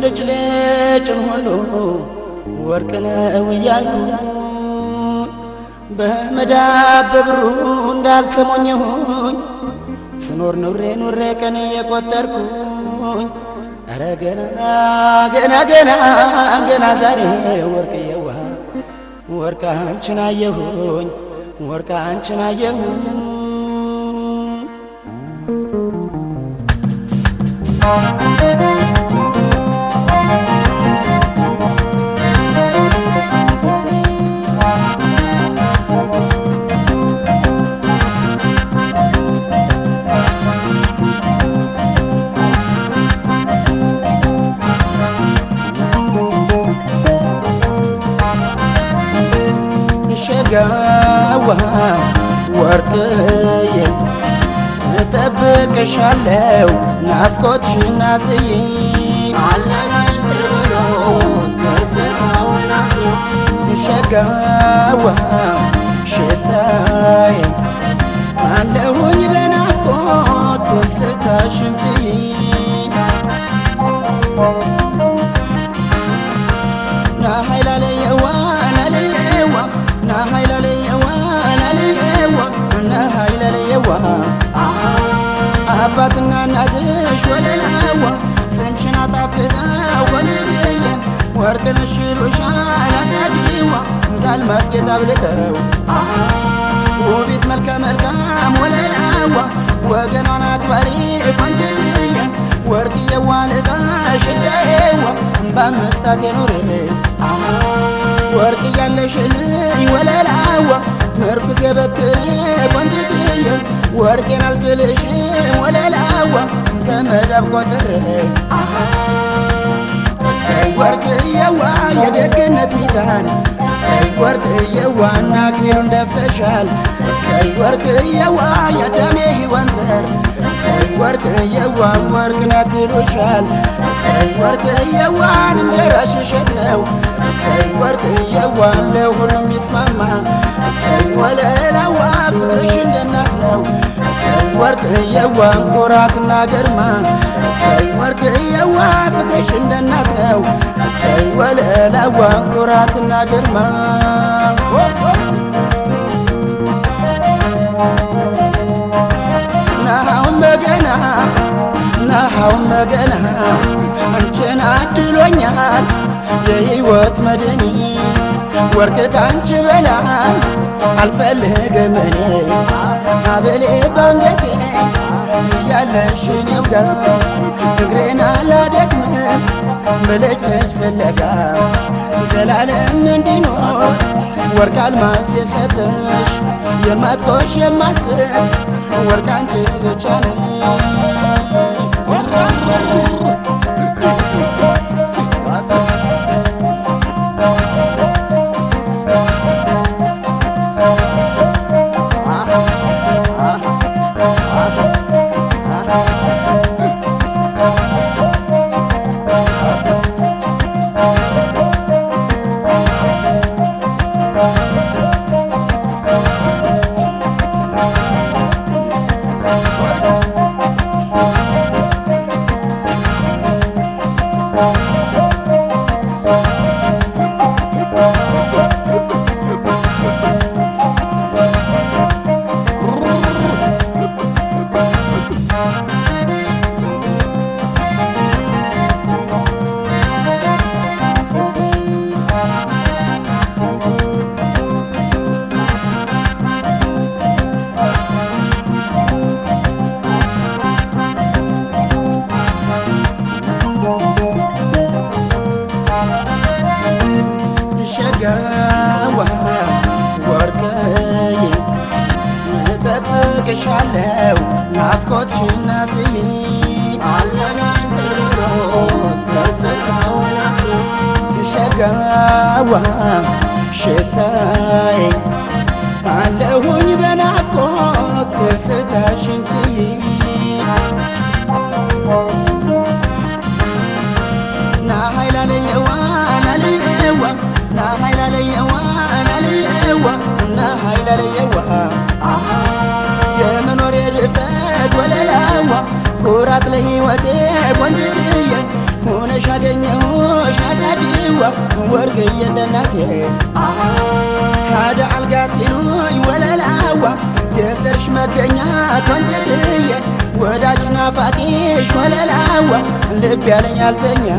ብልጭልጭን ሁሉ ወርቅ ነው እያልኩ በመዳብ በብሩ እንዳልተሞኘሁኝ ስኖር ኑሬ ኑሬ ቀን እየቆጠርኩኝ ኧረ ገና ገና ገና ገና ዛሬ ወርቅዬዋ ወርቅ አንቺን አየሁኝ ወርቅ አንቺን አየሁኝ ሸጋዋ ወርቅዬ እጠብቅሻለሁ ናፍቆትሽን አስዬ ሸጋዋ ሽታዬ አለሁኝ በናፍቆት ትዝታሽን ችዬ ናሀይላለየዋ ላለየዋ ናሀይላለየዋ ላለየዋ ናሀይላለየዋ አባትና እናትሽ ወለላዋ ስምሽን አጣፍጠው ቆንጅትዬ ወርቅነሽ ይሉሻል አሳዲዋ እንዳልማስ ጌጥ አብልተው ውቢት መልከ መልካም ወለላዋ ወገኗን አክባሪ ቆንጅትዬ ወርቅዬዋ ልጣሽ እዳዬዋ በአምስታት የኖሬ ወርቅ ያለሽልኝ ወለላዋ ምርኩዝ የበትር ቆንጅትዬ ወርቄን አልጥልሽም ወለላዋ ከመዳብ ቆጥሬ ሰይ ወርቅዬዋ የደግነት ሚዛን ሰይ ወርቅዬዋ አክሊሉን ደፍተሻል ሰይ ወርቅዬዋ የአዳሜ ሔዋን ዘር ሰይ ወርቅዬዋ ወርቅ ናት ይሉሻል ሰይ ወርቅዬዋን እንጀራሽ እሸት ነው ሰይ ወርቅዬዋ ለሁሉም ይስማማ ሰይ ወለላዋ ፍቅርሽ እንደ እናት ነው ሰይ ወርቅዬዋ ኩራትና ግርማ ሰይ ወርቅዬዋ ፍቅርሽ እንደ እናት ነው ሰይ ወለላዋ ኩራትና ግርማ ናሃውም በገና ናሃውም በገና አንቺን አድሎኛል የሕይወት መድኒ ወርቅ ካንቺ በላይ አልፈልግም እኔ ሀብሌ ባንገቴ እያለሽ እኔው ጋር እግሬን አላደክምም ብልጭልጭ ፍለጋ ዘላለም እንዲኖር ወርቅ አልማዝ የሰጠሽ የማትቆሽ የማትስቅ ወርቅ አንቺ ብቻ ነሽ ሸጋዋ ወርቅዬ እጠብቅሻለሁ ናፍቆትሽን አስዬ ሸጋዋ ሽታዬ አለሁኝ በናፍቆት ትዝታሽን ችዬ ናሀይላለየዋ ላለየዋ ናሀይላለየዋ ላለየዋ ናሀይላለየዋ የመኖሬ ድፍረት ወለላዋ ኩራት ለሕይወቴ ቆንጅትዬ ሁነ ሆነሽ አገኘሁሽ አሳዲዋ ወርቅዬ እንደናቴ هذا القاسلوي ولا الهوى يسرش مكنيا كنت تيه وداجنا فاكيش ولا الهوى اللي بيالي يالتنيا